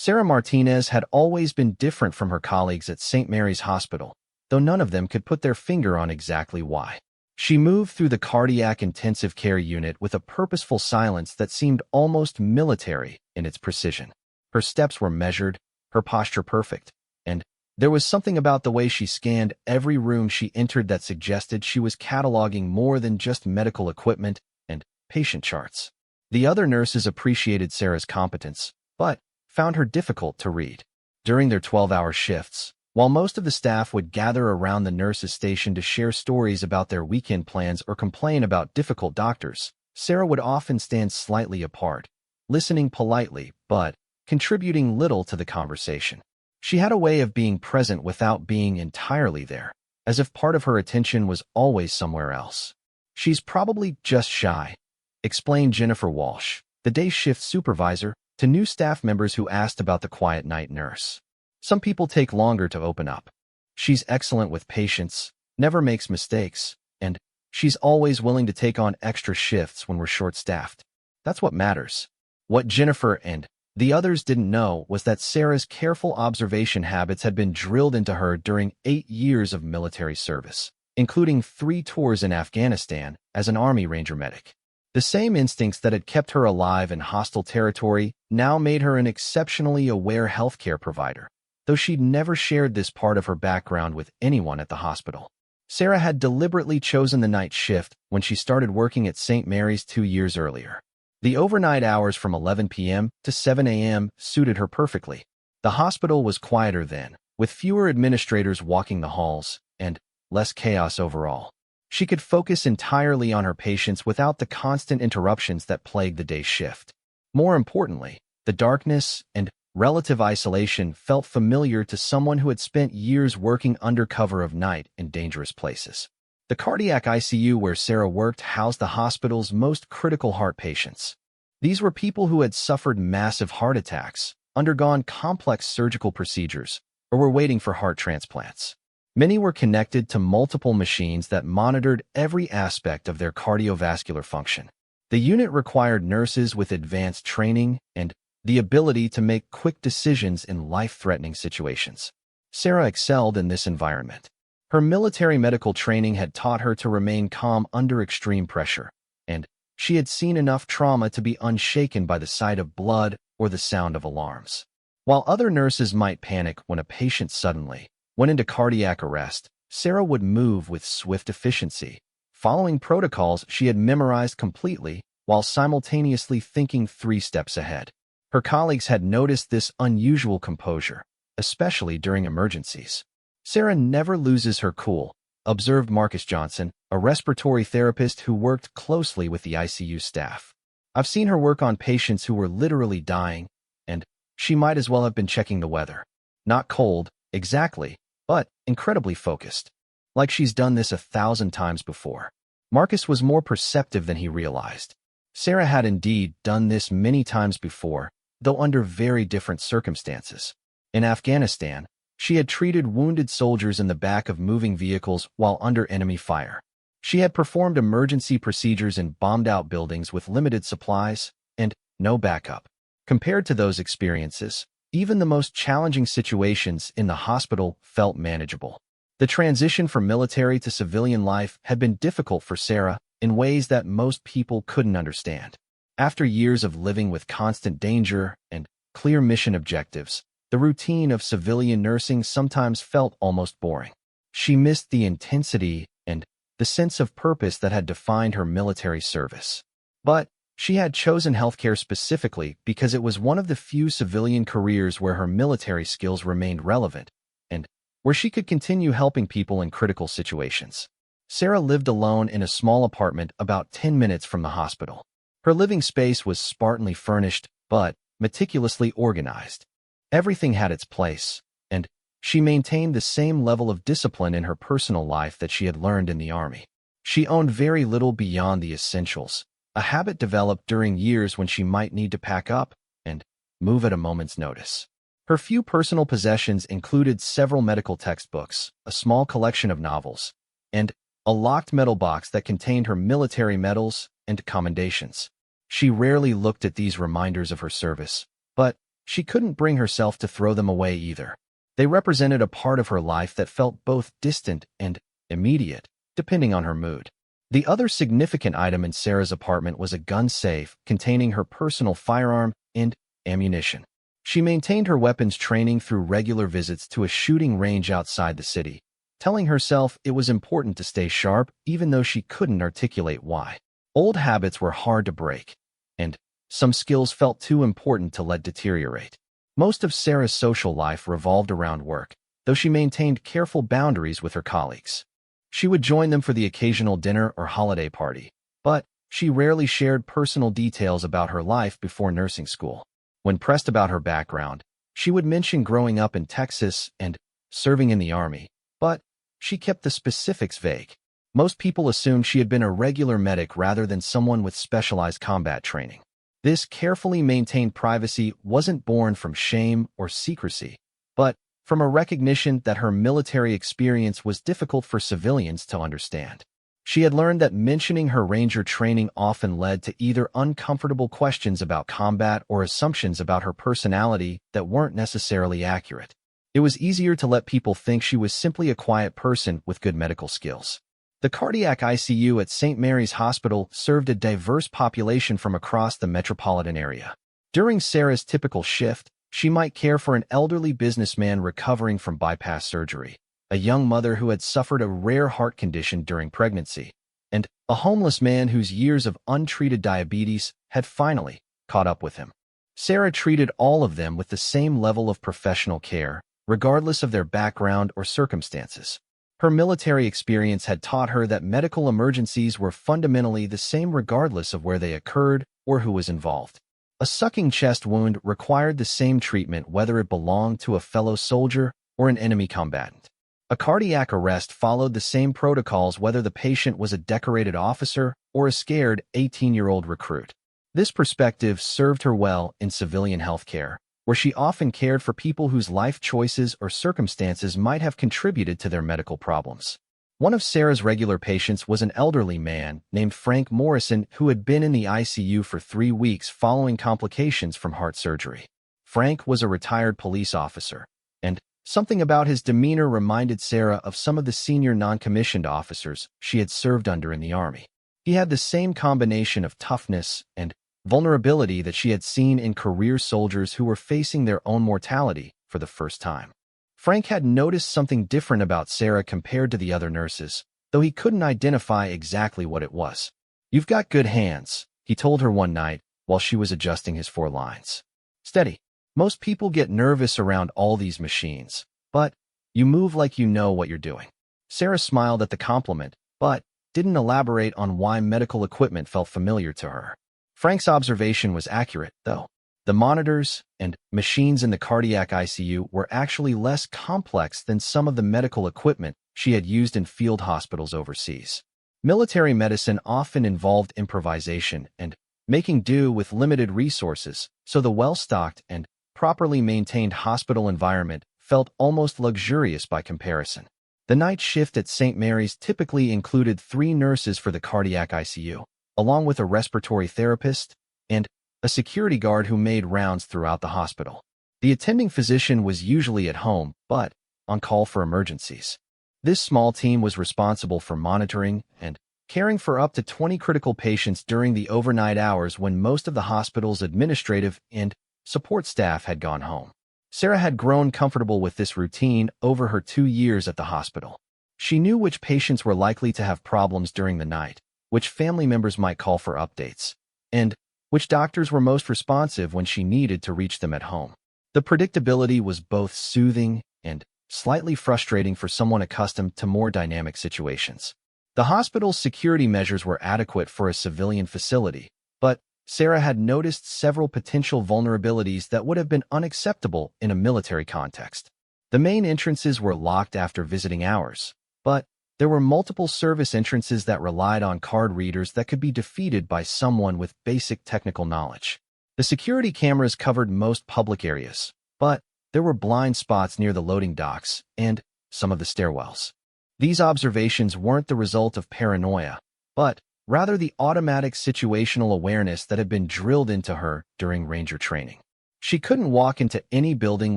Sarah Martinez had always been different from her colleagues at St. Mary's Hospital, though none of them could put their finger on exactly why. She moved through the cardiac intensive care unit with a purposeful silence that seemed almost military in its precision. Her steps were measured, her posture perfect, and there was something about the way she scanned every room she entered that suggested she was cataloging more than just medical equipment and patient charts. The other nurses appreciated Sarah's competence, but found her difficult to read. During their 12-hour shifts, while most of the staff would gather around the nurses' station to share stories about their weekend plans or complain about difficult doctors, Sarah would often stand slightly apart, listening politely but contributing little to the conversation. She had a way of being present without being entirely there, as if part of her attention was always somewhere else. "She's probably just shy," explained Jennifer Walsh, the day shift supervisor, to new staff members who asked about the quiet night nurse. "Some people take longer to open up. She's excellent with patients, never makes mistakes, and she's always willing to take on extra shifts when we're short-staffed. That's what matters." What Jennifer and the others didn't know was that Sarah's careful observation habits had been drilled into her during 8 years of military service, including 3 tours in Afghanistan as an Army Ranger medic. The same instincts that had kept her alive in hostile territory now made her an exceptionally aware healthcare provider, though she'd never shared this part of her background with anyone at the hospital. Sarah had deliberately chosen the night shift when she started working at St. Mary's 2 years earlier. The overnight hours from 11 p.m. to 7 a.m. suited her perfectly. The hospital was quieter then, with fewer administrators walking the halls, and less chaos overall. She could focus entirely on her patients without the constant interruptions that plagued the day shift. More importantly, the darkness and relative isolation felt familiar to someone who had spent years working under cover of night in dangerous places. The cardiac ICU where Sarah worked housed the hospital's most critical heart patients. These were people who had suffered massive heart attacks, undergone complex surgical procedures, or were waiting for heart transplants. Many were connected to multiple machines that monitored every aspect of their cardiovascular function. The unit required nurses with advanced training and the ability to make quick decisions in life-threatening situations. Sarah excelled in this environment. Her military medical training had taught her to remain calm under extreme pressure, and she had seen enough trauma to be unshaken by the sight of blood or the sound of alarms. While other nurses might panic when a patient suddenly went into cardiac arrest, Sarah would move with swift efficiency, following protocols she had memorized completely while simultaneously thinking 3 steps ahead. Her colleagues had noticed this unusual composure, especially during emergencies. "Sarah never loses her cool," observed Marcus Johnson, a respiratory therapist who worked closely with the ICU staff. "I've seen her work on patients who were literally dying, and she might as well have been checking the weather. Not cold, exactly, but incredibly focused. Like she's done this 1,000 times before." Marcus was more perceptive than he realized. Sarah had indeed done this many times before, though under very different circumstances. In Afghanistan, she had treated wounded soldiers in the back of moving vehicles while under enemy fire. She had performed emergency procedures in bombed-out buildings with limited supplies and no backup. Compared to those experiences, even the most challenging situations in the hospital felt manageable. The transition from military to civilian life had been difficult for Sarah in ways that most people couldn't understand. After years of living with constant danger and clear mission objectives, the routine of civilian nursing sometimes felt almost boring. She missed the intensity and the sense of purpose that had defined her military service. But she had chosen healthcare specifically because it was one of the few civilian careers where her military skills remained relevant and where she could continue helping people in critical situations. Sarah lived alone in a small apartment about 10 minutes from the hospital. Her living space was spartanly furnished but meticulously organized. Everything had its place, and she maintained the same level of discipline in her personal life that she had learned in the Army. She owned very little beyond the essentials, a habit developed during years when she might need to pack up and move at a moment's notice. Her few personal possessions included several medical textbooks, a small collection of novels, and a locked metal box that contained her military medals and commendations. She rarely looked at these reminders of her service, but she couldn't bring herself to throw them away either. They represented a part of her life that felt both distant and immediate, depending on her mood. The other significant item in Sarah's apartment was a gun safe containing her personal firearm and ammunition. She maintained her weapons training through regular visits to a shooting range outside the city, telling herself it was important to stay sharp even though she couldn't articulate why. Old habits were hard to break, and some skills felt too important to let deteriorate. Most of Sarah's social life revolved around work, though she maintained careful boundaries with her colleagues. She would join them for the occasional dinner or holiday party, but she rarely shared personal details about her life before nursing school. When pressed about her background, she would mention growing up in Texas and serving in the army, but she kept the specifics vague. Most people assumed she had been a regular medic rather than someone with specialized combat training. This carefully maintained privacy wasn't born from shame or secrecy, but from a recognition that her military experience was difficult for civilians to understand. She had learned that mentioning her ranger training often led to either uncomfortable questions about combat or assumptions about her personality that weren't necessarily accurate. It was easier to let people think she was simply a quiet person with good medical skills. The cardiac ICU at St. Mary's Hospital served a diverse population from across the metropolitan area. During Sarah's typical shift, she might care for an elderly businessman recovering from bypass surgery, a young mother who had suffered a rare heart condition during pregnancy, and a homeless man whose years of untreated diabetes had finally caught up with him. Sarah treated all of them with the same level of professional care, regardless of their background or circumstances. Her military experience had taught her that medical emergencies were fundamentally the same regardless of where they occurred or who was involved. A sucking chest wound required the same treatment whether it belonged to a fellow soldier or an enemy combatant. A cardiac arrest followed the same protocols whether the patient was a decorated officer or a scared 18-year-old recruit. This perspective served her well in civilian healthcare, where she often cared for people whose life choices or circumstances might have contributed to their medical problems. One of Sarah's regular patients was an elderly man named Frank Morrison who had been in the ICU for 3 weeks following complications from heart surgery. Frank was a retired police officer, and something about his demeanor reminded Sarah of some of the senior non-commissioned officers she had served under in the Army. He had the same combination of toughness and vulnerability that she had seen in career soldiers who were facing their own mortality for the first time. Frank had noticed something different about Sarah compared to the other nurses, though he couldn't identify exactly what it was. "You've got good hands," he told her one night while she was adjusting his 4 lines. "Steady. Most people get nervous around all these machines, but you move like you know what you're doing." Sarah smiled at the compliment, but didn't elaborate on why medical equipment felt familiar to her. Frank's observation was accurate, though. The monitors and machines in the cardiac ICU were actually less complex than some of the medical equipment she had used in field hospitals overseas. Military medicine often involved improvisation and making do with limited resources, so the well-stocked and properly maintained hospital environment felt almost luxurious by comparison. The night shift at St. Mary's typically included 3 nurses for the cardiac ICU, along with a respiratory therapist and a security guard who made rounds throughout the hospital. The attending physician was usually at home, but on call for emergencies. This small team was responsible for monitoring and caring for up to 20 critical patients during the overnight hours when most of the hospital's administrative and support staff had gone home. Sarah had grown comfortable with this routine over her 2 years at the hospital. She knew which patients were likely to have problems during the night, which family members might call for updates, and which doctors were most responsive when she needed to reach them at home. The predictability was both soothing and slightly frustrating for someone accustomed to more dynamic situations. The hospital's security measures were adequate for a civilian facility, but Sarah had noticed several potential vulnerabilities that would have been unacceptable in a military context. The main entrances were locked after visiting hours, but there were multiple service entrances that relied on card readers that could be defeated by someone with basic technical knowledge. The security cameras covered most public areas, but there were blind spots near the loading docks and some of the stairwells. These observations weren't the result of paranoia, but rather the automatic situational awareness that had been drilled into her during Ranger training. She couldn't walk into any building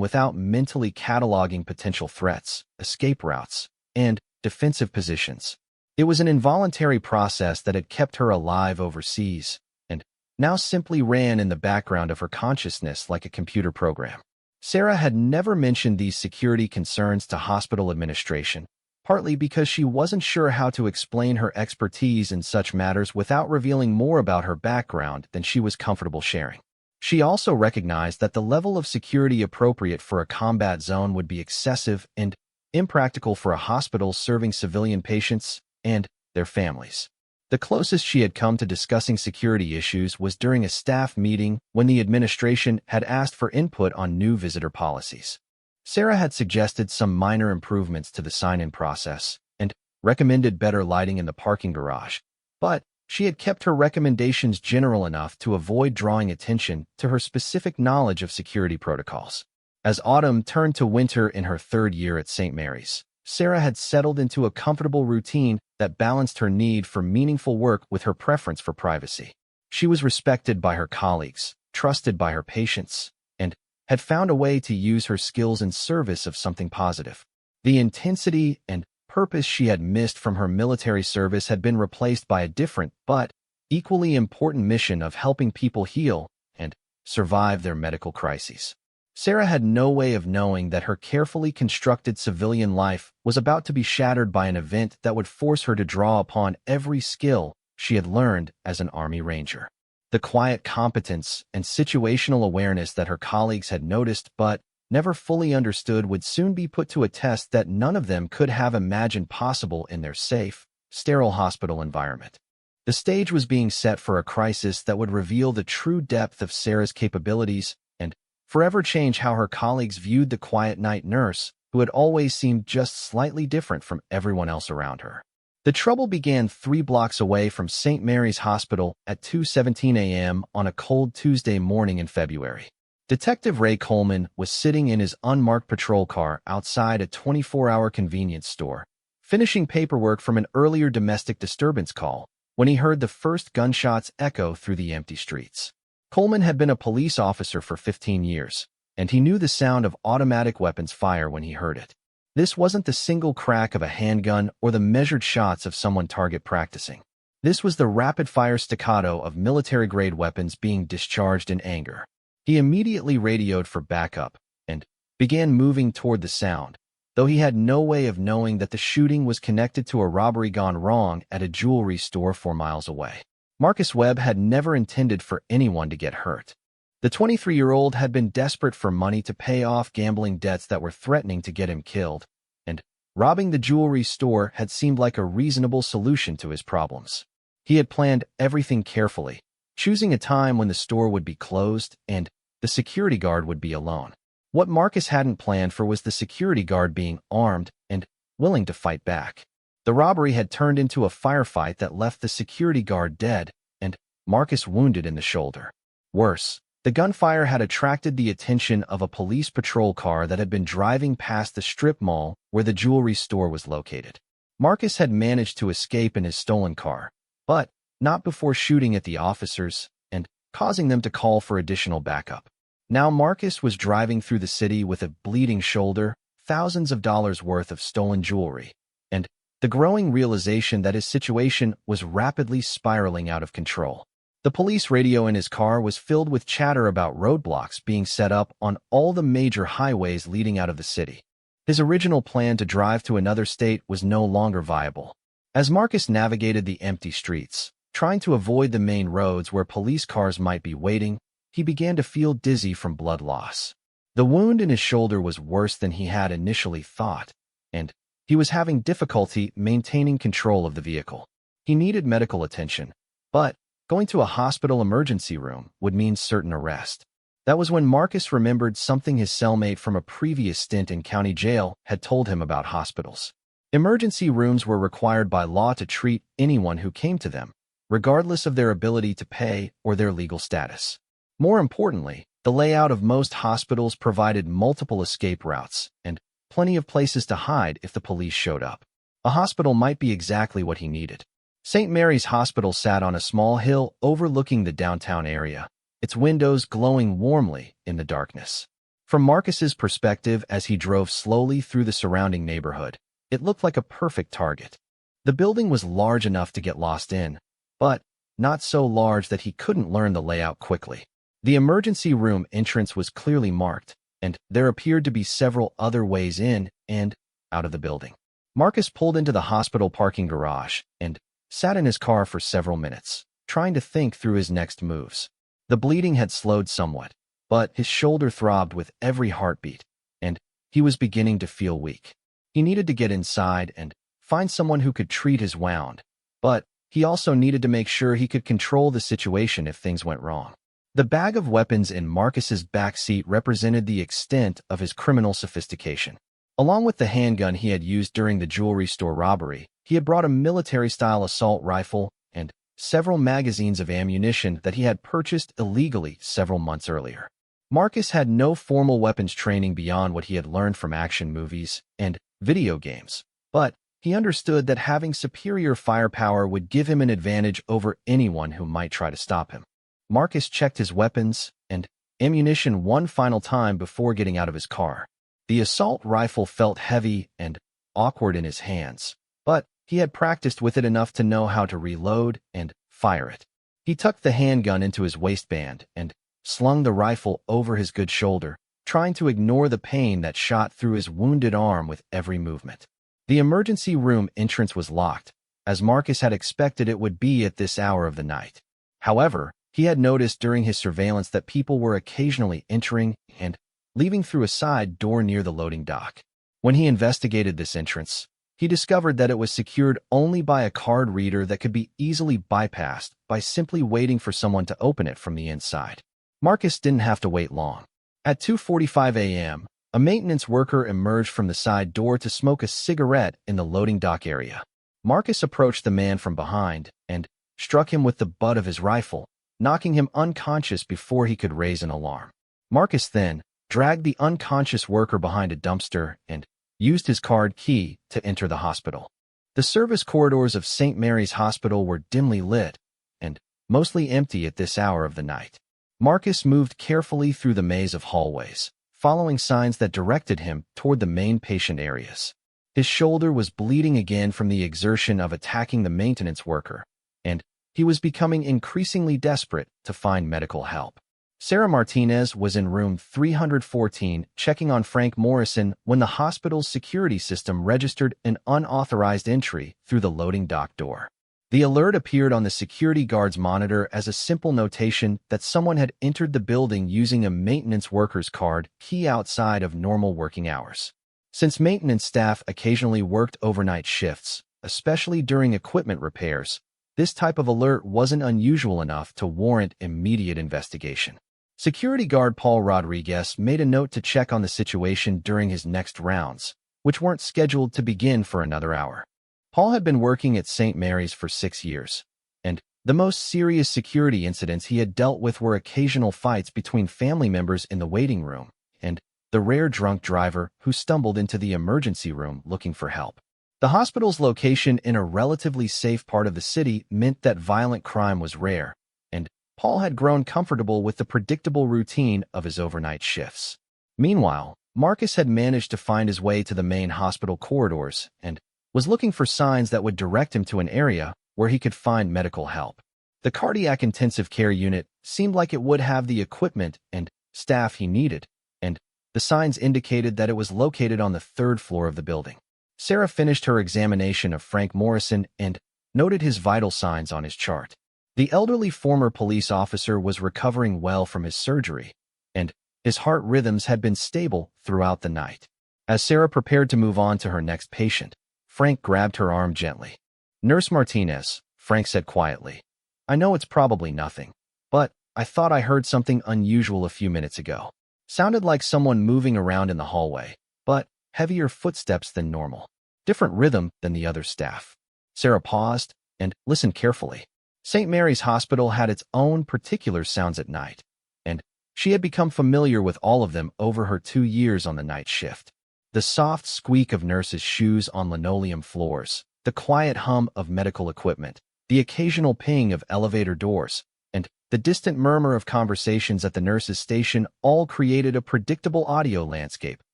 without mentally cataloging potential threats, escape routes, and defensive positions. It was an involuntary process that had kept her alive overseas, and now simply ran in the background of her consciousness like a computer program. Sarah had never mentioned these security concerns to hospital administration, partly because she wasn't sure how to explain her expertise in such matters without revealing more about her background than she was comfortable sharing. She also recognized that the level of security appropriate for a combat zone would be excessive and impractical for a hospital serving civilian patients and their families. The closest she had come to discussing security issues was during a staff meeting when the administration had asked for input on new visitor policies. Sarah had suggested some minor improvements to the sign-in process and recommended better lighting in the parking garage, but she had kept her recommendations general enough to avoid drawing attention to her specific knowledge of security protocols. As autumn turned to winter in her third year at St. Mary's, Sarah had settled into a comfortable routine that balanced her need for meaningful work with her preference for privacy. She was respected by her colleagues, trusted by her patients, and had found a way to use her skills in service of something positive. The intensity and purpose she had missed from her military service had been replaced by a different but equally important mission of helping people heal and survive their medical crises. Sarah had no way of knowing that her carefully constructed civilian life was about to be shattered by an event that would force her to draw upon every skill she had learned as an Army Ranger. The quiet competence and situational awareness that her colleagues had noticed but never fully understood would soon be put to a test that none of them could have imagined possible in their safe, sterile hospital environment. The stage was being set for a crisis that would reveal the true depth of Sarah's capabilities and forever change how her colleagues viewed the quiet night nurse who had always seemed just slightly different from everyone else around her. The trouble began 3 blocks away from St. Mary's Hospital at 2:17 a.m. on a cold Tuesday morning in February. Detective Ray Coleman was sitting in his unmarked patrol car outside a 24-hour convenience store, finishing paperwork from an earlier domestic disturbance call, when he heard the first gunshots echo through the empty streets. Coleman had been a police officer for 15 years, and he knew the sound of automatic weapons fire when he heard it. This wasn't the single crack of a handgun or the measured shots of someone target practicing. This was the rapid-fire staccato of military-grade weapons being discharged in anger. He immediately radioed for backup and began moving toward the sound, though he had no way of knowing that the shooting was connected to a robbery gone wrong at a jewelry store 4 miles away. Marcus Webb had never intended for anyone to get hurt. The 23-year-old had been desperate for money to pay off gambling debts that were threatening to get him killed, and robbing the jewelry store had seemed like a reasonable solution to his problems. He had planned everything carefully, choosing a time when the store would be closed and the security guard would be alone. What Marcus hadn't planned for was the security guard being armed and willing to fight back. The robbery had turned into a firefight that left the security guard dead and Marcus wounded in the shoulder. Worse, the gunfire had attracted the attention of a police patrol car that had been driving past the strip mall where the jewelry store was located. Marcus had managed to escape in his stolen car, but not before shooting at the officers and causing them to call for additional backup. Now Marcus was driving through the city with a bleeding shoulder, thousands of dollars worth of stolen jewelry, and the growing realization that his situation was rapidly spiraling out of control. The police radio in his car was filled with chatter about roadblocks being set up on all the major highways leading out of the city. His original plan to drive to another state was no longer viable. As Marcus navigated the empty streets, trying to avoid the main roads where police cars might be waiting, he began to feel dizzy from blood loss. The wound in his shoulder was worse than he had initially thought, and he was having difficulty maintaining control of the vehicle. He needed medical attention, but going to a hospital emergency room would mean certain arrest. That was when Marcus remembered something his cellmate from a previous stint in county jail had told him about hospitals. Emergency rooms were required by law to treat anyone who came to them, regardless of their ability to pay or their legal status. More importantly, the layout of most hospitals provided multiple escape routes and plenty of places to hide if the police showed up. A hospital might be exactly what he needed. St. Mary's Hospital sat on a small hill overlooking the downtown area, its windows glowing warmly in the darkness. From Marcus's perspective as he drove slowly through the surrounding neighborhood, it looked like a perfect target. The building was large enough to get lost in, but not so large that he couldn't learn the layout quickly. The emergency room entrance was clearly marked, and there appeared to be several other ways in and out of the building. Marcus pulled into the hospital parking garage and sat in his car for several minutes, trying to think through his next moves. The bleeding had slowed somewhat, but his shoulder throbbed with every heartbeat, and he was beginning to feel weak. He needed to get inside and find someone who could treat his wound, but he also needed to make sure he could control the situation if things went wrong. The bag of weapons in Marcus's back seat represented the extent of his criminal sophistication. Along with the handgun he had used during the jewelry store robbery, he had brought a military-style assault rifle and several magazines of ammunition that he had purchased illegally several months earlier. Marcus had no formal weapons training beyond what he had learned from action movies and video games, but he understood that having superior firepower would give him an advantage over anyone who might try to stop him. Marcus checked his weapons and ammunition one final time before getting out of his car. The assault rifle felt heavy and awkward in his hands, but he had practiced with it enough to know how to reload and fire it. He tucked the handgun into his waistband and slung the rifle over his good shoulder, trying to ignore the pain that shot through his wounded arm with every movement. The emergency room entrance was locked, as Marcus had expected it would be at this hour of the night. However, he had noticed during his surveillance that people were occasionally entering and leaving through a side door near the loading dock. When he investigated this entrance, he discovered that it was secured only by a card reader that could be easily bypassed by simply waiting for someone to open it from the inside. Marcus didn't have to wait long. At 2:45 a.m., a maintenance worker emerged from the side door to smoke a cigarette in the loading dock area. Marcus approached the man from behind and struck him with the butt of his rifle, knocking him unconscious before he could raise an alarm. Marcus then dragged the unconscious worker behind a dumpster and used his card key to enter the hospital. The service corridors of St. Mary's Hospital were dimly lit and mostly empty at this hour of the night. Marcus moved carefully through the maze of hallways, following signs that directed him toward the main patient areas. His shoulder was bleeding again from the exertion of attacking the maintenance worker, and he was becoming increasingly desperate to find medical help. Sarah Martinez was in room 314 checking on Frank Morrison when the hospital's security system registered an unauthorized entry through the loading dock door. The alert appeared on the security guard's monitor as a simple notation that someone had entered the building using a maintenance worker's card key outside of normal working hours. Since maintenance staff occasionally worked overnight shifts, especially during equipment repairs, this type of alert wasn't unusual enough to warrant immediate investigation. Security guard Paul Rodriguez made a note to check on the situation during his next rounds, which weren't scheduled to begin for another hour. Paul had been working at St. Mary's for 6 years, and the most serious security incidents he had dealt with were occasional fights between family members in the waiting room and the rare drunk driver who stumbled into the emergency room looking for help. The hospital's location in a relatively safe part of the city meant that violent crime was rare, and Paul had grown comfortable with the predictable routine of his overnight shifts. Meanwhile, Marcus had managed to find his way to the main hospital corridors and was looking for signs that would direct him to an area where he could find medical help. The cardiac intensive care unit seemed like it would have the equipment and staff he needed, and the signs indicated that it was located on the 3rd floor of the building. Sarah finished her examination of Frank Morrison and noted his vital signs on his chart. The elderly former police officer was recovering well from his surgery, and his heart rhythms had been stable throughout the night. As Sarah prepared to move on to her next patient, Frank grabbed her arm gently. "Nurse Martinez," Frank said quietly, "I know it's probably nothing, but I thought I heard something unusual a few minutes ago. Sounded like someone moving around in the hallway, but heavier footsteps than normal. Different rhythm than the other staff." Sarah paused and listened carefully. St. Mary's Hospital had its own particular sounds at night, and she had become familiar with all of them over her 2 years on the night shift. The soft squeak of nurses' shoes on linoleum floors, the quiet hum of medical equipment, the occasional ping of elevator doors, and the distant murmur of conversations at the nurse's station all created a predictable audio landscape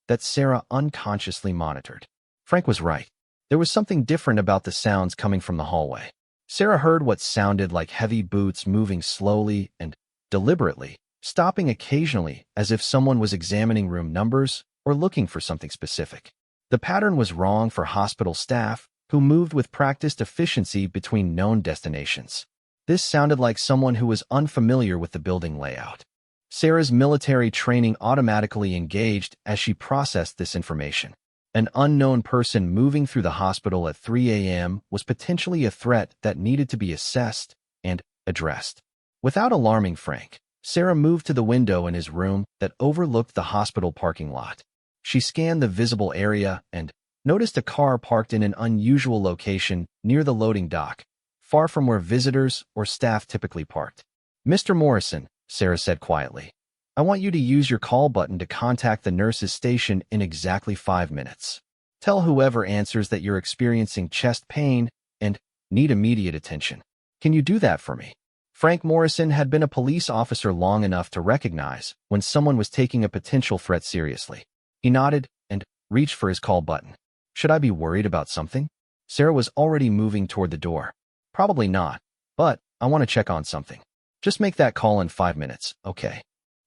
that Sarah unconsciously monitored. Frank was right. There was something different about the sounds coming from the hallway. Sarah heard what sounded like heavy boots moving slowly and deliberately, stopping occasionally as if someone was examining room numbers or looking for something specific. The pattern was wrong for hospital staff, who moved with practiced efficiency between known destinations. This sounded like someone who was unfamiliar with the building layout. Sarah's military training automatically engaged as she processed this information. An unknown person moving through the hospital at 3 a.m. was potentially a threat that needed to be assessed and addressed. Without alarming Frank, Sarah moved to the window in his room that overlooked the hospital parking lot. She scanned the visible area and noticed a car parked in an unusual location near the loading dock, far from where visitors or staff typically parked. "Mr. Morrison," Sarah said quietly, "I want you to use your call button to contact the nurse's station in exactly 5 minutes. Tell whoever answers that you're experiencing chest pain and need immediate attention. Can you do that for me?" Frank Morrison had been a police officer long enough to recognize when someone was taking a potential threat seriously. He nodded and reached for his call button. "Should I be worried about something?" Sarah was already moving toward the door. "Probably not, but I want to check on something. Just make that call in 5 minutes, okay?"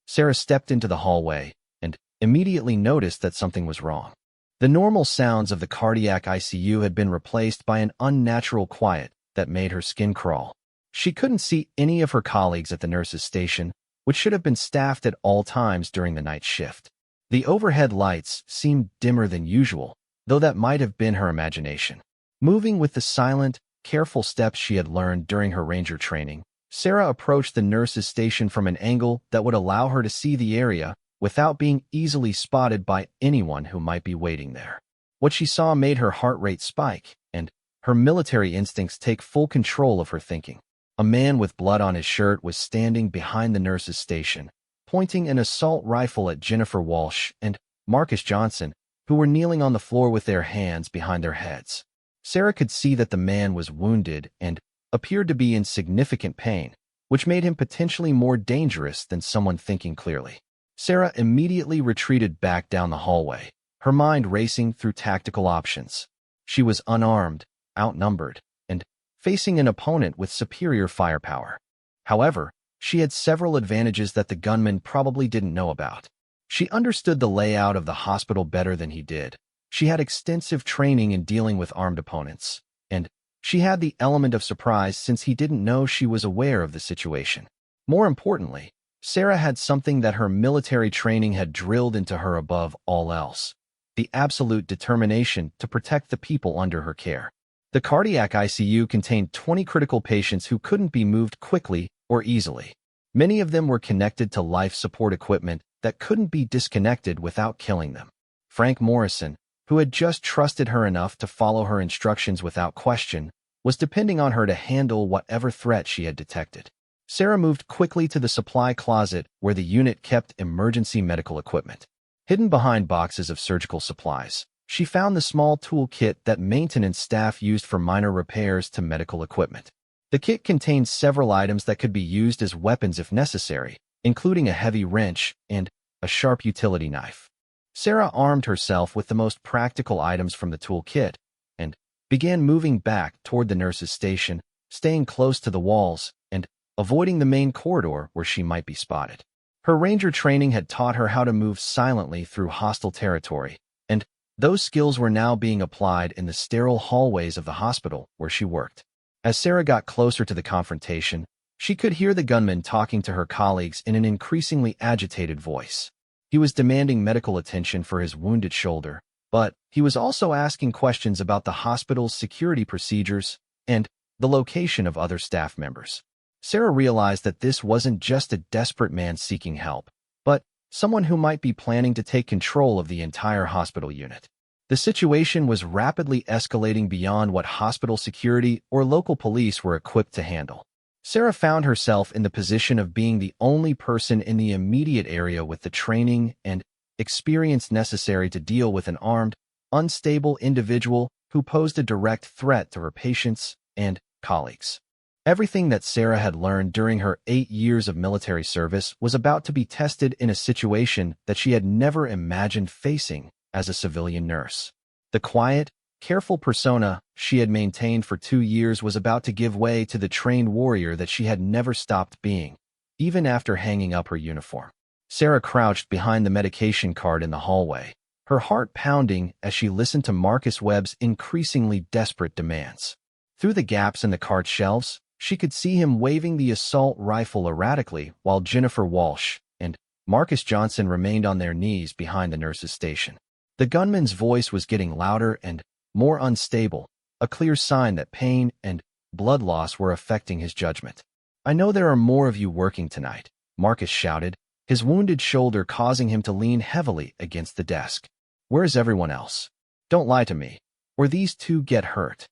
Sarah stepped into the hallway and immediately noticed that something was wrong. The normal sounds of the cardiac ICU had been replaced by an unnatural quiet that made her skin crawl. She couldn't see any of her colleagues at the nurse's station, which should have been staffed at all times during the night shift. The overhead lights seemed dimmer than usual, though that might have been her imagination. Moving with the silent, careful steps she had learned during her ranger training, Sarah approached the nurse's station from an angle that would allow her to see the area without being easily spotted by anyone who might be waiting there. What she saw made her heart rate spike, and her military instincts take full control of her thinking. A man with blood on his shirt was standing behind the nurse's station, pointing an assault rifle at Jennifer Walsh and Marcus Johnson, who were kneeling on the floor with their hands behind their heads. Sarah could see that the man was wounded and appeared to be in significant pain, which made him potentially more dangerous than someone thinking clearly. Sarah immediately retreated back down the hallway, her mind racing through tactical options. She was unarmed, outnumbered, and facing an opponent with superior firepower. However, she had several advantages that the gunman probably didn't know about. She understood the layout of the hospital better than he did. She had extensive training in dealing with armed opponents, and she had the element of surprise since he didn't know she was aware of the situation. More importantly, Sarah had something that her military training had drilled into her above all else: the absolute determination to protect the people under her care. The cardiac ICU contained 20 critical patients who couldn't be moved quickly or easily. Many of them were connected to life support equipment that couldn't be disconnected without killing them. Frank Morrison, who had just trusted her enough to follow her instructions without question, was depending on her to handle whatever threat she had detected. Sarah moved quickly to the supply closet where the unit kept emergency medical equipment. Hidden behind boxes of surgical supplies, she found the small tool kit that maintenance staff used for minor repairs to medical equipment. The kit contained several items that could be used as weapons if necessary, including a heavy wrench and a sharp utility knife. Sarah armed herself with the most practical items from the tool kit and began moving back toward the nurse's station, staying close to the walls and avoiding the main corridor where she might be spotted. Her ranger training had taught her how to move silently through hostile territory, and those skills were now being applied in the sterile hallways of the hospital where she worked. As Sarah got closer to the confrontation, she could hear the gunman talking to her colleagues in an increasingly agitated voice. He was demanding medical attention for his wounded shoulder, but he was also asking questions about the hospital's security procedures and the location of other staff members. Sarah realized that this wasn't just a desperate man seeking help, but someone who might be planning to take control of the entire hospital unit. The situation was rapidly escalating beyond what hospital security or local police were equipped to handle. Sarah found herself in the position of being the only person in the immediate area with the training and experience necessary to deal with an armed, unstable individual who posed a direct threat to her patients and colleagues. Everything that Sarah had learned during her 8 years of military service was about to be tested in a situation that she had never imagined facing as a civilian nurse. The quiet, careful persona she had maintained for 2 years was about to give way to the trained warrior that she had never stopped being, even after hanging up her uniform. Sarah crouched behind the medication cart in the hallway, her heart pounding as she listened to Marcus Webb's increasingly desperate demands. Through the gaps in the cart's shelves, she could see him waving the assault rifle erratically while Jennifer Walsh and Marcus Johnson remained on their knees behind the nurse's station. The gunman's voice was getting louder and more unstable, a clear sign that pain and blood loss were affecting his judgment. "I know there are more of you working tonight," Marcus shouted, his wounded shoulder causing him to lean heavily against the desk. "Where is everyone else? Don't lie to me, or these two get hurt."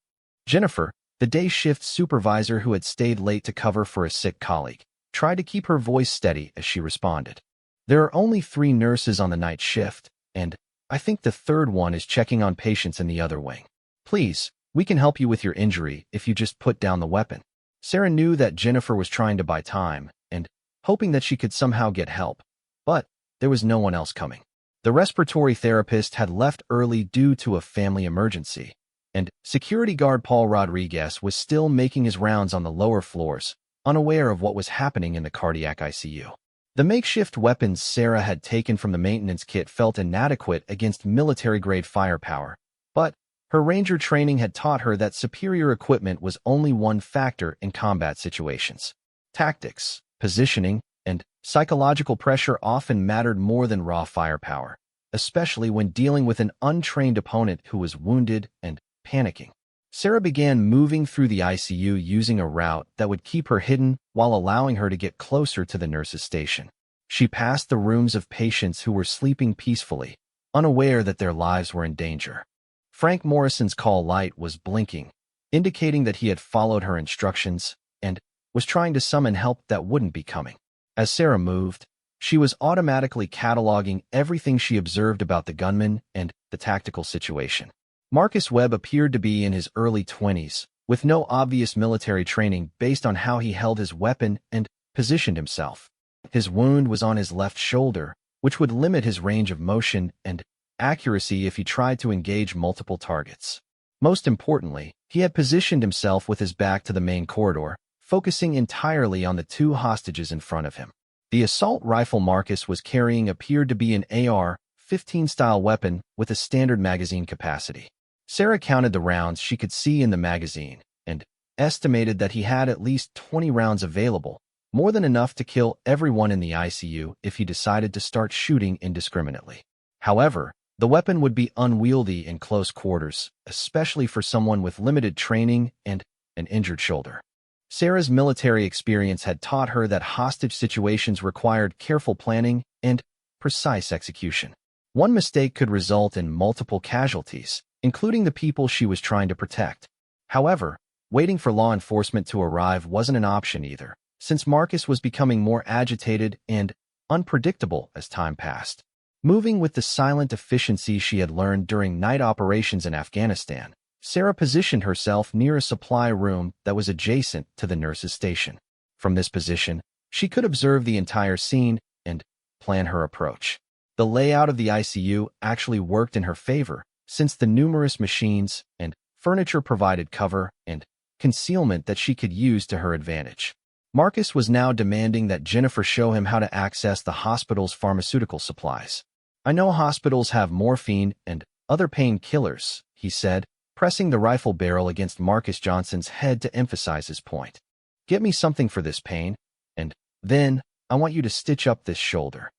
Jennifer, the day shift supervisor who had stayed late to cover for a sick colleague, tried to keep her voice steady as she responded. "There are only 3 nurses on the night shift, and I think the third one is checking on patients in the other wing. Please, we can help you with your injury if you just put down the weapon." Sarah knew that Jennifer was trying to buy time and hoping that she could somehow get help, but there was no one else coming. The respiratory therapist had left early due to a family emergency, and security guard Paul Rodriguez was still making his rounds on the lower floors, unaware of what was happening in the cardiac ICU. The makeshift weapons Sarah had taken from the maintenance kit felt inadequate against military-grade firepower, but her Ranger training had taught her that superior equipment was only one factor in combat situations. Tactics, positioning, and psychological pressure often mattered more than raw firepower, especially when dealing with an untrained opponent who was wounded and panicking. Sarah began moving through the ICU using a route that would keep her hidden while allowing her to get closer to the nurse's station. She passed the rooms of patients who were sleeping peacefully, unaware that their lives were in danger. Frank Morrison's call light was blinking, indicating that he had followed her instructions and was trying to summon help that wouldn't be coming. As Sarah moved, she was automatically cataloging everything she observed about the gunman and the tactical situation. Marcus Webb appeared to be in his early 20s, with no obvious military training based on how he held his weapon and positioned himself. His wound was on his left shoulder, which would limit his range of motion and accuracy if he tried to engage multiple targets. Most importantly, he had positioned himself with his back to the main corridor, focusing entirely on the 2 hostages in front of him. The assault rifle Marcus was carrying appeared to be an AR-15 style weapon with a standard magazine capacity. Sarah counted the rounds she could see in the magazine and estimated that he had at least 20 rounds available, more than enough to kill everyone in the ICU if he decided to start shooting indiscriminately. However, the weapon would be unwieldy in close quarters, especially for someone with limited training and an injured shoulder. Sarah's military experience had taught her that hostage situations required careful planning and precise execution. One mistake could result in multiple casualties, including the people she was trying to protect. However, waiting for law enforcement to arrive wasn't an option either, since Marcus was becoming more agitated and unpredictable as time passed. Moving with the silent efficiency she had learned during night operations in Afghanistan, Sarah positioned herself near a supply room that was adjacent to the nurse's station. From this position, she could observe the entire scene and plan her approach. The layout of the ICU actually worked in her favor, since the numerous machines and furniture provided cover and concealment that she could use to her advantage. Marcus was now demanding that Jennifer show him how to access the hospital's pharmaceutical supplies. "I know hospitals have morphine and other painkillers," he said, pressing the rifle barrel against Marcus Johnson's head to emphasize his point. "Get me something for this pain, and then I want you to stitch up this shoulder."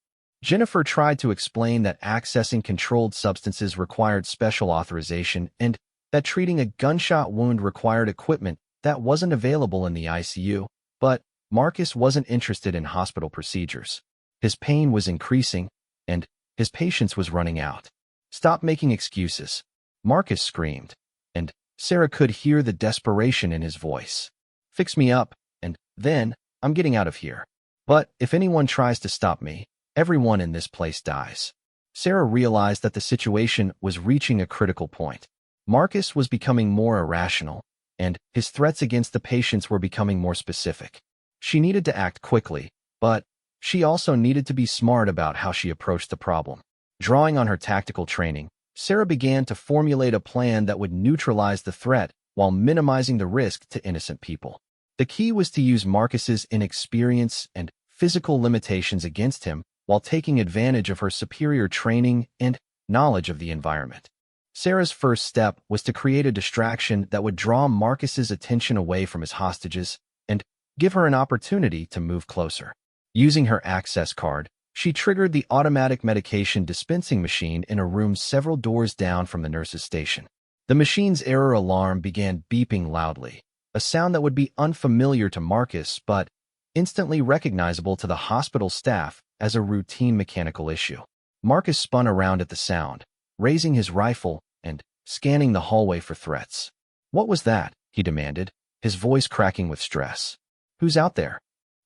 Jennifer tried to explain that accessing controlled substances required special authorization and that treating a gunshot wound required equipment that wasn't available in the ICU, but Marcus wasn't interested in hospital procedures. His pain was increasing, and his patience was running out. "Stop making excuses," Marcus screamed, and Sarah could hear the desperation in his voice. "Fix me up, and then I'm getting out of here. But if anyone tries to stop me, everyone in this place dies." Sarah realized that the situation was reaching a critical point. Marcus was becoming more irrational, and his threats against the patients were becoming more specific. She needed to act quickly, but she also needed to be smart about how she approached the problem. Drawing on her tactical training, Sarah began to formulate a plan that would neutralize the threat while minimizing the risk to innocent people. The key was to use Marcus's inexperience and physical limitations against him while taking advantage of her superior training and knowledge of the environment. Sarah's first step was to create a distraction that would draw Marcus's attention away from his hostages and give her an opportunity to move closer. Using her access card, she triggered the automatic medication dispensing machine in a room several doors down from the nurse's station. The machine's error alarm began beeping loudly, a sound that would be unfamiliar to Marcus but instantly recognizable to the hospital staff as a routine mechanical issue. Marcus spun around at the sound, raising his rifle and scanning the hallway for threats. "What was that?" he demanded, his voice cracking with stress. "Who's out there?"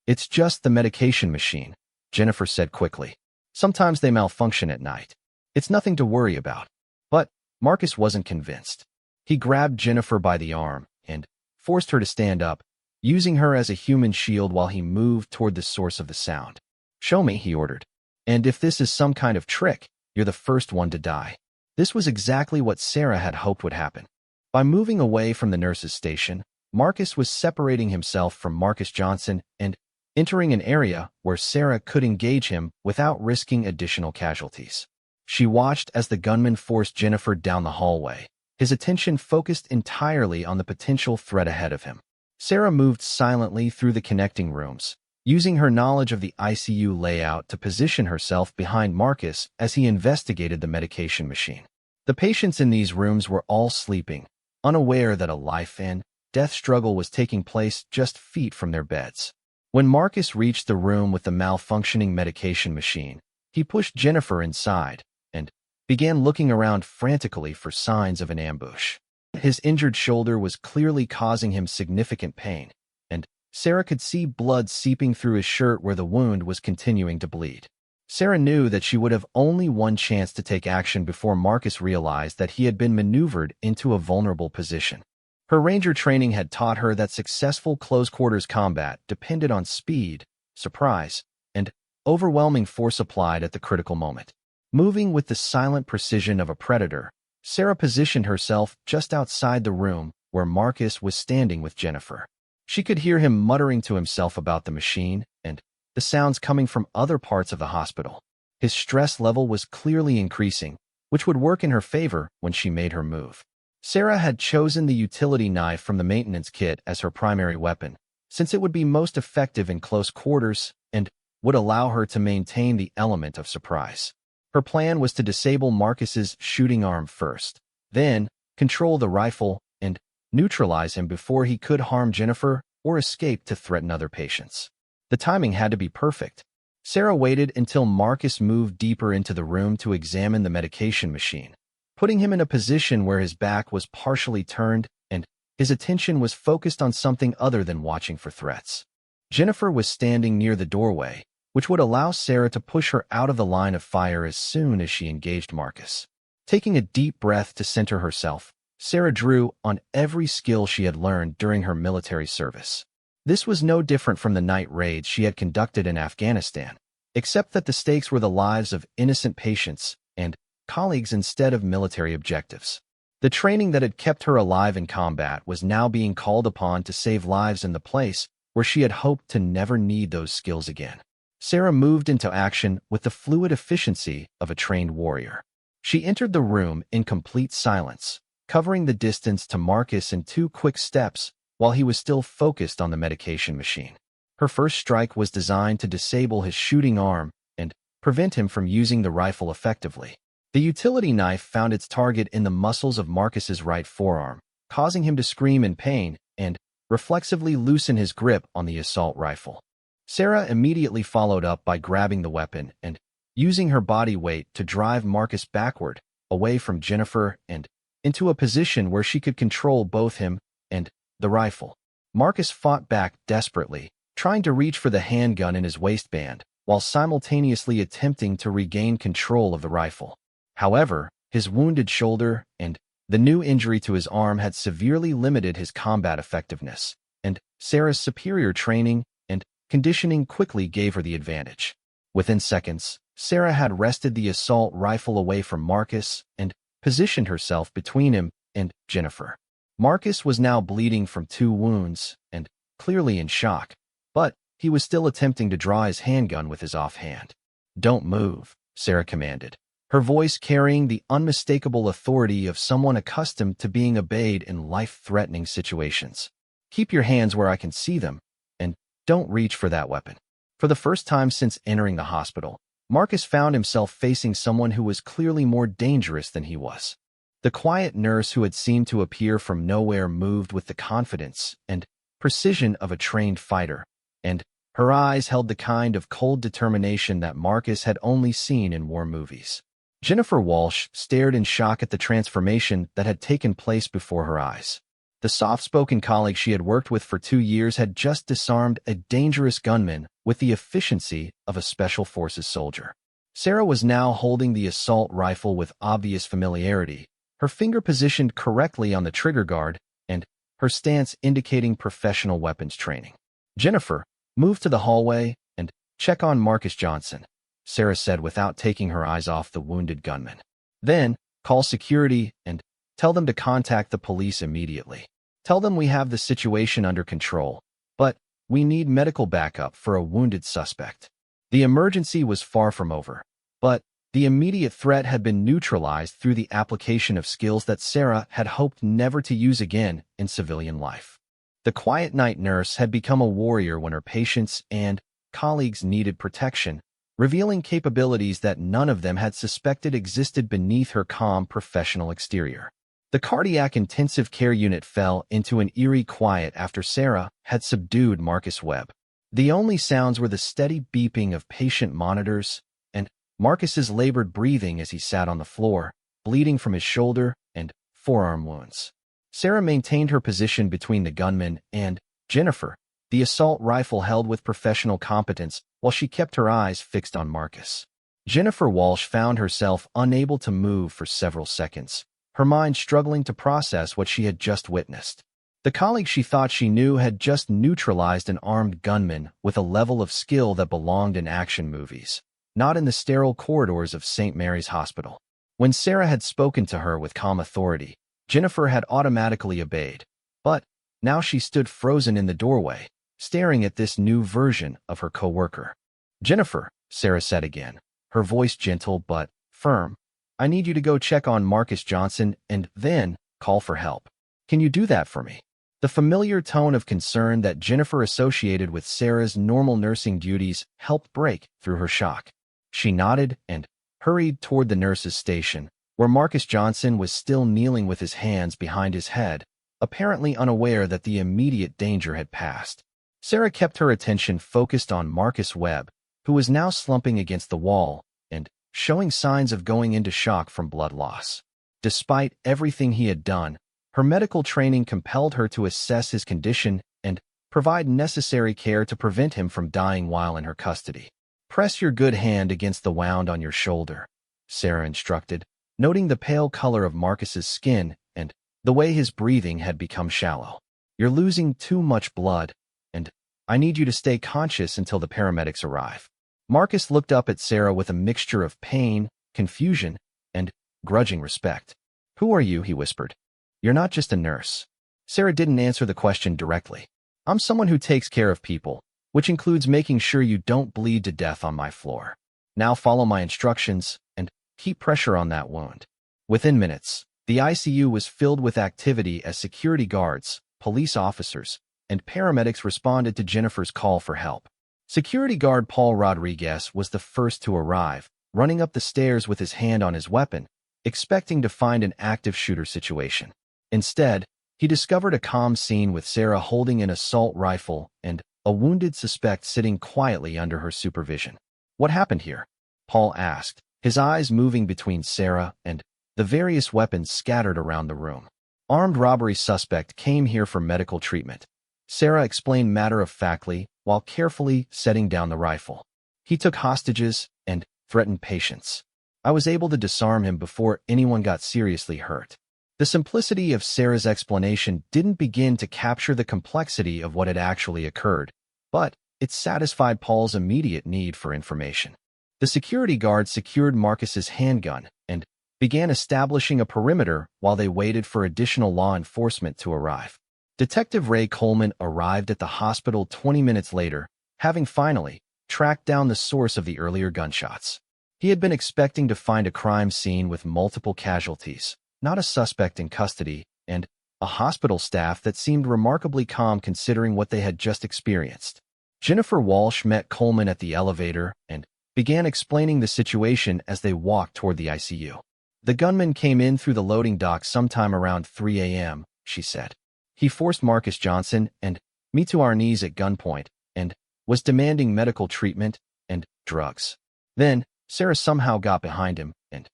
"It's just the medication machine," Jennifer said quickly. "Sometimes they malfunction at night. It's nothing to worry about." But Marcus wasn't convinced. He grabbed Jennifer by the arm and forced her to stand up, using her as a human shield while he moved toward the source of the sound. "Show me," he ordered. "And if this is some kind of trick, you're the first one to die." This was exactly what Sarah had hoped would happen. By moving away from the nurse's station, Marcus was separating himself from Marcus Johnson and entering an area where Sarah could engage him without risking additional casualties. She watched as the gunman forced Jennifer down the hallway, his attention focused entirely on the potential threat ahead of him. Sarah moved silently through the connecting rooms, using her knowledge of the ICU layout to position herself behind Marcus as he investigated the medication machine. The patients in these rooms were all sleeping, unaware that a life and death struggle was taking place just feet from their beds. When Marcus reached the room with the malfunctioning medication machine, he pushed Jennifer inside and began looking around frantically for signs of an ambush. His injured shoulder was clearly causing him significant pain, and Sarah could see blood seeping through his shirt where the wound was continuing to bleed. Sarah knew that she would have only one chance to take action before Marcus realized that he had been maneuvered into a vulnerable position. Her ranger training had taught her that successful close-quarters combat depended on speed, surprise, and overwhelming force applied at the critical moment. Moving with the silent precision of a predator, Sarah positioned herself just outside the room where Marcus was standing with Jennifer. She could hear him muttering to himself about the machine and the sounds coming from other parts of the hospital. His stress level was clearly increasing, which would work in her favor when she made her move. Sarah had chosen the utility knife from the maintenance kit as her primary weapon, since it would be most effective in close quarters and would allow her to maintain the element of surprise. Her plan was to disable Marcus's shooting arm first, then control the rifle and neutralize him before he could harm Jennifer or escape to threaten other patients. The timing had to be perfect. Sarah waited until Marcus moved deeper into the room to examine the medication machine, putting him in a position where his back was partially turned and his attention was focused on something other than watching for threats. Jennifer was standing near the doorway, which would allow Sarah to push her out of the line of fire as soon as she engaged Marcus. Taking a deep breath to center herself, Sarah drew on every skill she had learned during her military service. This was no different from the night raids she had conducted in Afghanistan, except that the stakes were the lives of innocent patients and colleagues instead of military objectives. The training that had kept her alive in combat was now being called upon to save lives in the place where she had hoped to never need those skills again. Sarah moved into action with the fluid efficiency of a trained warrior. She entered the room in complete silence, covering the distance to Marcus in 2 quick steps while he was still focused on the medication machine. Her first strike was designed to disable his shooting arm and prevent him from using the rifle effectively. The utility knife found its target in the muscles of Marcus's right forearm, causing him to scream in pain and reflexively loosen his grip on the assault rifle. Sarah immediately followed up by grabbing the weapon and using her body weight to drive Marcus backward, away from Jennifer and into a position where she could control both him and the rifle. Marcus fought back desperately, trying to reach for the handgun in his waistband, while simultaneously attempting to regain control of the rifle. However, his wounded shoulder and The new injury to his arm had severely limited his combat effectiveness, and Sarah's superior training and conditioning quickly gave her the advantage. Within seconds, Sarah had wrested the assault rifle away from Marcus and positioned herself between him and Jennifer. Marcus was now bleeding from 2 wounds and clearly in shock, but he was still attempting to draw his handgun with his offhand. "Don't move," Sarah commanded, her voice carrying the unmistakable authority of someone accustomed to being obeyed in life-threatening situations. "Keep your hands where I can see them, and don't reach for that weapon." For the first time since entering the hospital, Marcus found himself facing someone who was clearly more dangerous than he was. The quiet nurse who had seemed to appear from nowhere moved with the confidence and precision of a trained fighter, and her eyes held the kind of cold determination that Marcus had only seen in war movies. Jennifer Walsh stared in shock at the transformation that had taken place before her eyes. The soft-spoken colleague she had worked with for 2 years had just disarmed a dangerous gunman with the efficiency of a special forces soldier. Sarah was now holding the assault rifle with obvious familiarity, her finger positioned correctly on the trigger guard, and her stance indicating professional weapons training. "Jennifer, move to the hallway and check on Marcus Johnson," Sarah said without taking her eyes off the wounded gunman. "Then, call security and tell them to contact the police immediately. Tell them we have the situation under control, but we need medical backup for a wounded suspect." The emergency was far from over, but the immediate threat had been neutralized through the application of skills that Sarah had hoped never to use again in civilian life. The quiet night nurse had become a warrior when her patients and colleagues needed protection, revealing capabilities that none of them had suspected existed beneath her calm professional exterior. The cardiac intensive care unit fell into an eerie quiet after Sarah had subdued Marcus Webb. The only sounds were the steady beeping of patient monitors and Marcus's labored breathing as he sat on the floor, bleeding from his shoulder and forearm wounds. Sarah maintained her position between the gunman and Jennifer, the assault rifle held with professional competence, while she kept her eyes fixed on Marcus. Jennifer Walsh found herself unable to move for several seconds, her mind struggling to process what she had just witnessed. The colleague she thought she knew had just neutralized an armed gunman with a level of skill that belonged in action movies, not in the sterile corridors of St. Mary's Hospital. When Sarah had spoken to her with calm authority, Jennifer had automatically obeyed, but now she stood frozen in the doorway, staring at this new version of her coworker. "Jennifer," Sarah said again, her voice gentle but firm, "I need you to go check on Marcus Johnson and then call for help. Can you do that for me?" The familiar tone of concern that Jennifer associated with Sarah's normal nursing duties helped break through her shock. She nodded and hurried toward the nurse's station, where Marcus Johnson was still kneeling with his hands behind his head, apparently unaware that the immediate danger had passed. Sarah kept her attention focused on Marcus Webb, who was now slumping against the wall and showing signs of going into shock from blood loss. Despite everything he had done, her medical training compelled her to assess his condition and provide necessary care to prevent him from dying while in her custody. "Press your good hand against the wound on your shoulder," Sarah instructed, noting the pale color of Marcus's skin and the way his breathing had become shallow. "You're losing too much blood, and I need you to stay conscious until the paramedics arrive." Marcus looked up at Sarah with a mixture of pain, confusion, and grudging respect. "Who are you?" he whispered. "You're not just a nurse." Sarah didn't answer the question directly. "I'm someone who takes care of people, which includes making sure you don't bleed to death on my floor. Now follow my instructions and keep pressure on that wound." Within minutes, the ICU was filled with activity as security guards, police officers, and paramedics responded to Jennifer's call for help. Security guard Paul Rodriguez was the first to arrive, running up the stairs with his hand on his weapon, expecting to find an active shooter situation. Instead, he discovered a calm scene with Sarah holding an assault rifle and a wounded suspect sitting quietly under her supervision. "What happened here?" Paul asked, his eyes moving between Sarah and the various weapons scattered around the room. "Armed robbery suspect came here for medical treatment," Sarah explained matter-of-factly while carefully setting down the rifle. "He took hostages and threatened patients. I was able to disarm him before anyone got seriously hurt." The simplicity of Sarah's explanation didn't begin to capture the complexity of what had actually occurred, but it satisfied Paul's immediate need for information. The security guard secured Marcus's handgun and began establishing a perimeter while they waited for additional law enforcement to arrive. Detective Ray Coleman arrived at the hospital 20 minutes later, having finally tracked down the source of the earlier gunshots. He had been expecting to find a crime scene with multiple casualties, not a suspect in custody, and a hospital staff that seemed remarkably calm considering what they had just experienced. Jennifer Walsh met Coleman at the elevator and began explaining the situation as they walked toward the ICU. The gunman came in through the loading dock sometime around 3 a.m., she said. He forced Marcus Johnson and me to our knees at gunpoint and was demanding medical treatment and drugs. Then, Sarah somehow got behind him, and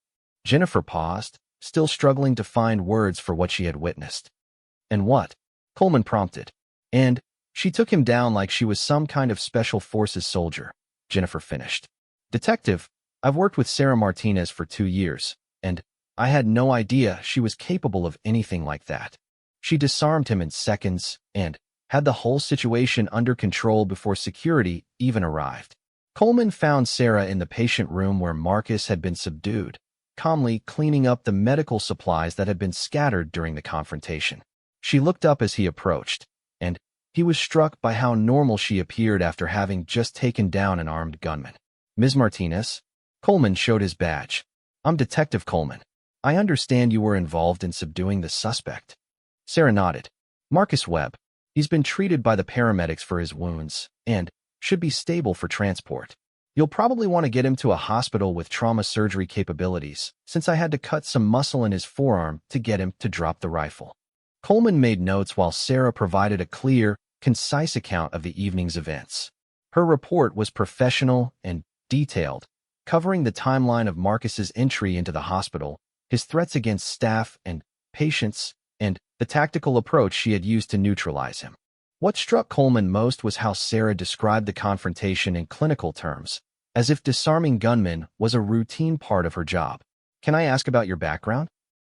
Jennifer paused, still struggling to find words for what she had witnessed. And what? Coleman prompted. And she took him down like she was some kind of special forces soldier, Jennifer finished. Detective, I've worked with Sarah Martinez for 2 years, and I had no idea she was capable of anything like that. She disarmed him in seconds and had the whole situation under control before security even arrived. Coleman found Sarah in the patient room where Marcus had been subdued, calmly cleaning up the medical supplies that had been scattered during the confrontation. She looked up as he approached, and he was struck by how normal she appeared after having just taken down an armed gunman. Ms. Martinez? Coleman showed his badge. I'm Detective Coleman. I understand you were involved in subduing the suspect. Sarah nodded. Marcus Webb. He's been treated by the paramedics for his wounds, and should be stable for transport. You'll probably want to get him to a hospital with trauma surgery capabilities, since I had to cut some muscle in his forearm to get him to drop the rifle. Coleman made notes while Sarah provided a clear, concise account of the evening's events. Her report was professional and detailed, covering the timeline of Marcus's entry into the hospital, his threats against staff and patients, and the tactical approach she had used to neutralize him. What struck Coleman most was how Sarah described the confrontation in clinical terms, as if disarming gunmen was a routine part of her job. Can I ask about your background?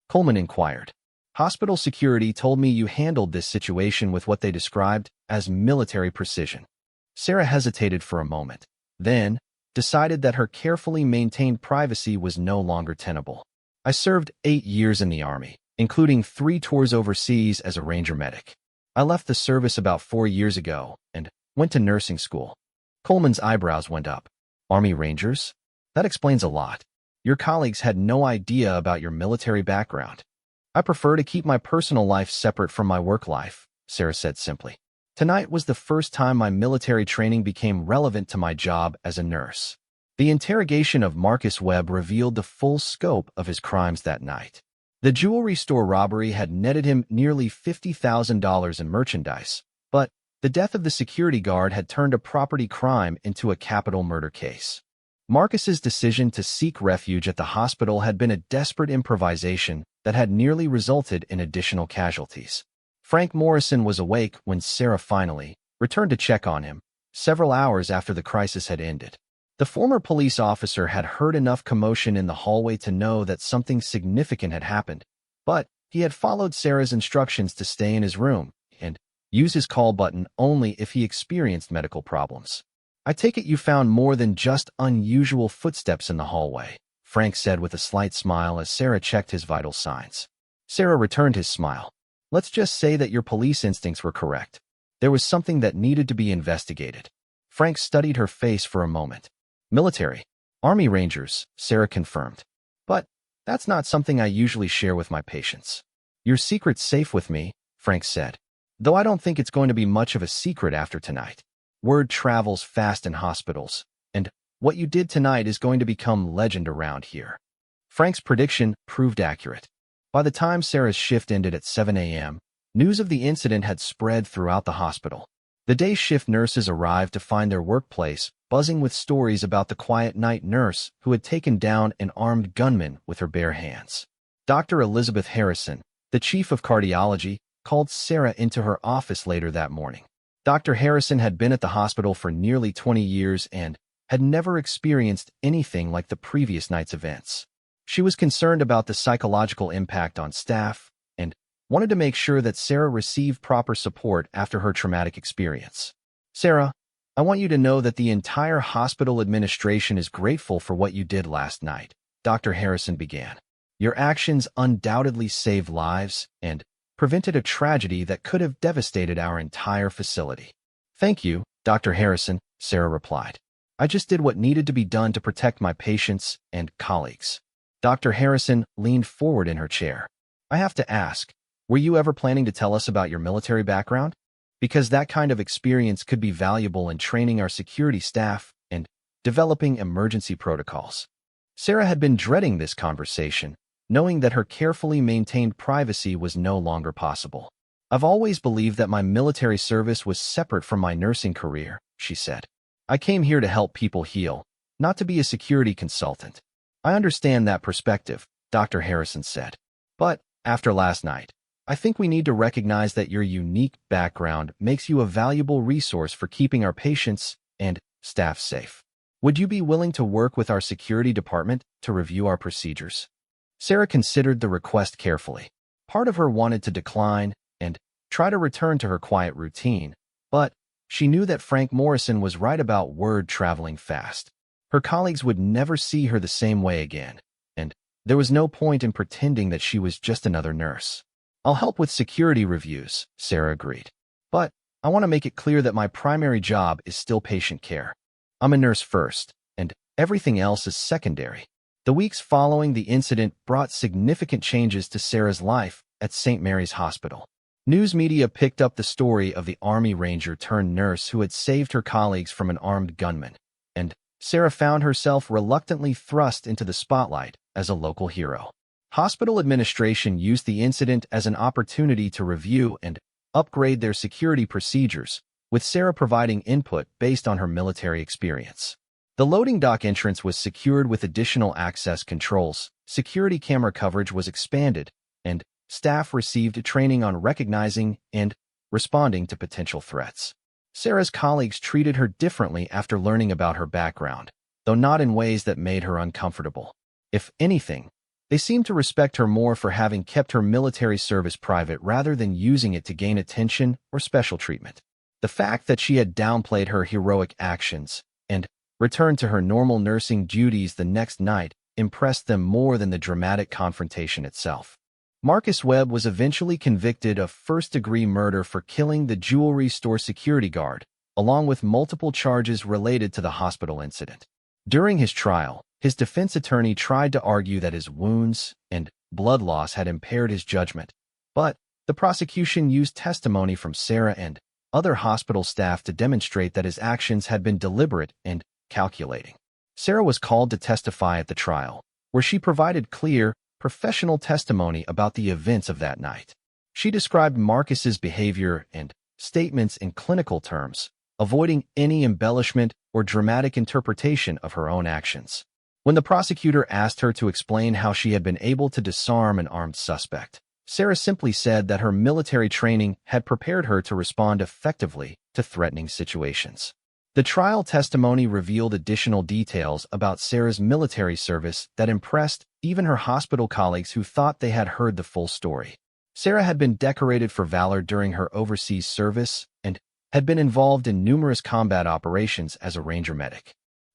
Coleman inquired. Hospital security told me you handled this situation with what they described as military precision. Sarah hesitated for a moment, then decided that her carefully maintained privacy was no longer tenable. I served 8 years in the Army, including 3 tours overseas as a Ranger medic. I left the service about 4 years ago and went to nursing school. Coleman's eyebrows went up. Army Rangers? That explains a lot. Your colleagues had no idea about your military background. I prefer to keep my personal life separate from my work life, Sarah said simply. Tonight was the first time my military training became relevant to my job as a nurse. The interrogation of Marcus Webb revealed the full scope of his crimes that night. The jewelry store robbery had netted him nearly $50,000 in merchandise, but the death of the security guard had turned a property crime into a capital murder case. Marcus's decision to seek refuge at the hospital had been a desperate improvisation that had nearly resulted in additional casualties. Frank Morrison was awake when Sarah finally returned to check on him, several hours after the crisis had ended. The former police officer had heard enough commotion in the hallway to know that something significant had happened, but he had followed Sarah's instructions to stay in his room and use his call button only if he experienced medical problems. I take it you found more than just unusual footsteps in the hallway, Frank said with a slight smile as Sarah checked his vital signs. Sarah returned his smile. Let's just say that your police instincts were correct. There was something that needed to be investigated. Frank studied her face for a moment. Military. Army Rangers, Sarah confirmed. But that's not something I usually share with my patients. Your secret's safe with me, Frank said. Though I don't think it's going to be much of a secret after tonight. Word travels fast in hospitals, and what you did tonight is going to become legend around here. Frank's prediction proved accurate. By the time Sarah's shift ended at 7 a.m., news of the incident had spread throughout the hospital. The day shift nurses arrived to find their workplace buzzing with stories about the quiet night nurse who had taken down an armed gunman with her bare hands. Dr. Elizabeth Harrison, the chief of cardiology, called Sarah into her office later that morning. Dr. Harrison had been at the hospital for nearly 20 years and had never experienced anything like the previous night's events. She was concerned about the psychological impact on staff, wanted to make sure that Sarah received proper support after her traumatic experience. "Sarah, I want you to know that the entire hospital administration is grateful for what you did last night," Dr. Harrison began. "Your actions undoubtedly saved lives and prevented a tragedy that could have devastated our entire facility." "Thank you, Dr. Harrison," Sarah replied. "I just did what needed to be done to protect my patients and colleagues." Dr. Harrison leaned forward in her chair. "I have to ask, were you ever planning to tell us about your military background? Because that kind of experience could be valuable in training our security staff and developing emergency protocols." Sarah had been dreading this conversation, knowing that her carefully maintained privacy was no longer possible. "I've always believed that my military service was separate from my nursing career," she said. "I came here to help people heal, not to be a security consultant." "I understand that perspective," Dr. Harrison said. "But after last night, I think we need to recognize that your unique background makes you a valuable resource for keeping our patients and staff safe. Would you be willing to work with our security department to review our procedures?" Sarah considered the request carefully. Part of her wanted to decline and try to return to her quiet routine, but she knew that Frank Morrison was right about word traveling fast. Her colleagues would never see her the same way again, and there was no point in pretending that she was just another nurse. "I'll help with security reviews," Sarah agreed. "But I want to make it clear that my primary job is still patient care. I'm a nurse first, and everything else is secondary." The weeks following the incident brought significant changes to Sarah's life at St. Mary's Hospital. News media picked up the story of the Army Ranger turned nurse who had saved her colleagues from an armed gunman, and Sarah found herself reluctantly thrust into the spotlight as a local hero. Hospital administration used the incident as an opportunity to review and upgrade their security procedures, with Sarah providing input based on her military experience. The loading dock entrance was secured with additional access controls, security camera coverage was expanded, and staff received training on recognizing and responding to potential threats. Sarah's colleagues treated her differently after learning about her background, though not in ways that made her uncomfortable. If anything, they seemed to respect her more for having kept her military service private rather than using it to gain attention or special treatment. The fact that she had downplayed her heroic actions and returned to her normal nursing duties the next night impressed them more than the dramatic confrontation itself. Marcus Webb was eventually convicted of first-degree murder for killing the jewelry store security guard, along with multiple charges related to the hospital incident. During his trial, his defense attorney tried to argue that his wounds and blood loss had impaired his judgment, but the prosecution used testimony from Sarah and other hospital staff to demonstrate that his actions had been deliberate and calculating. Sarah was called to testify at the trial, where she provided clear, professional testimony about the events of that night. She described Marcus's behavior and statements in clinical terms, avoiding any embellishment or dramatic interpretation of her own actions. When the prosecutor asked her to explain how she had been able to disarm an armed suspect, Sarah simply said that her military training had prepared her to respond effectively to threatening situations. The trial testimony revealed additional details about Sarah's military service that impressed even her hospital colleagues who thought they had heard the full story. Sarah had been decorated for valor during her overseas service and had been involved in numerous combat operations as a Ranger medic.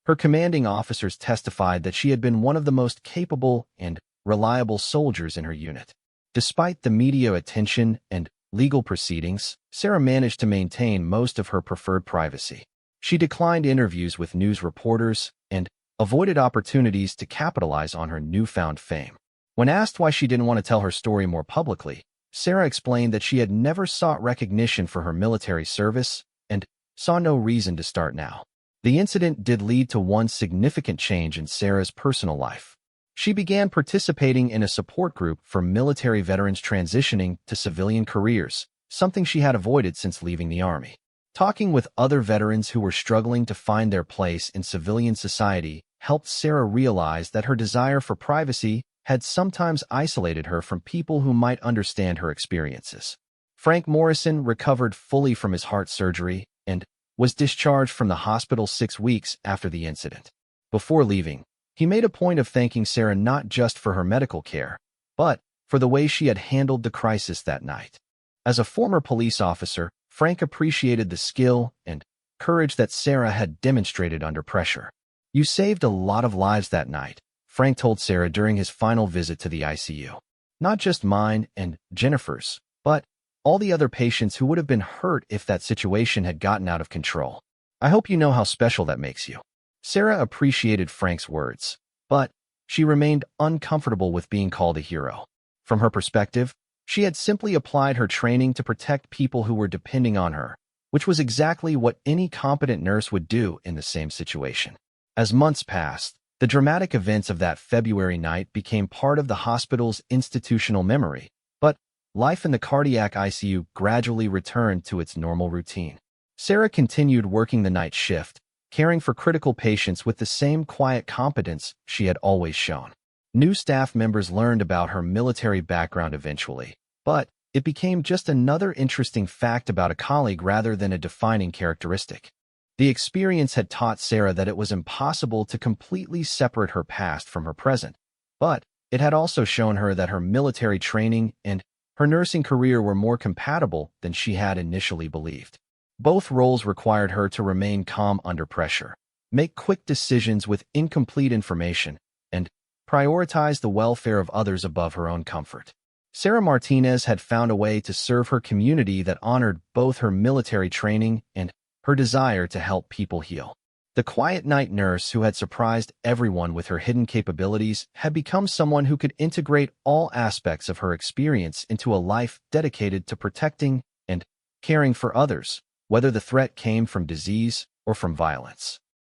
Her commanding officers testified that she had been one of the most capable and reliable soldiers in her unit. Despite the media attention and legal proceedings, Sarah managed to maintain most of her preferred privacy. She declined interviews with news reporters and avoided opportunities to capitalize on her newfound fame. When asked why she didn't want to tell her story more publicly, Sarah explained that she had never sought recognition for her military service and saw no reason to start now. The incident did lead to one significant change in Sarah's personal life. She began participating in a support group for military veterans transitioning to civilian careers, something she had avoided since leaving the Army. Talking with other veterans who were struggling to find their place in civilian society helped Sarah realize that her desire for privacy had sometimes isolated her from people who might understand her experiences. Frank Morrison recovered fully from his heart surgery and was discharged from the hospital 6 weeks after the incident. Before leaving, he made a point of thanking Sarah not just for her medical care, but for the way she had handled the crisis that night. As a former police officer, Frank appreciated the skill and courage that Sarah had demonstrated under pressure. "You saved a lot of lives that night," Frank told Sarah during his final visit to the ICU. "Not just mine and Jennifer's, but all the other patients who would have been hurt if that situation had gotten out of control. I hope you know how special that makes you." Sarah appreciated Frank's words, but she remained uncomfortable with being called a hero. From her perspective, she had simply applied her training to protect people who were depending on her, which was exactly what any competent nurse would do in the same situation. As months passed, the dramatic events of that February night became part of the hospital's institutional memory, but life in the cardiac ICU gradually returned to its normal routine. Sarah continued working the night shift, caring for critical patients with the same quiet competence she had always shown. New staff members learned about her military background eventually, but it became just another interesting fact about a colleague rather than a defining characteristic. The experience had taught Sarah that it was impossible to completely separate her past from her present, but it had also shown her that her military training and her nursing career were more compatible than she had initially believed. Both roles required her to remain calm under pressure, make quick decisions with incomplete information, and prioritize the welfare of others above her own comfort. Sarah Martinez had found a way to serve her community that honored both her military training and her desire to help people heal. The quiet night nurse who had surprised everyone with her hidden capabilities had become someone who could integrate all aspects of her experience into a life dedicated to protecting and caring for others, whether the threat came from disease or from violence.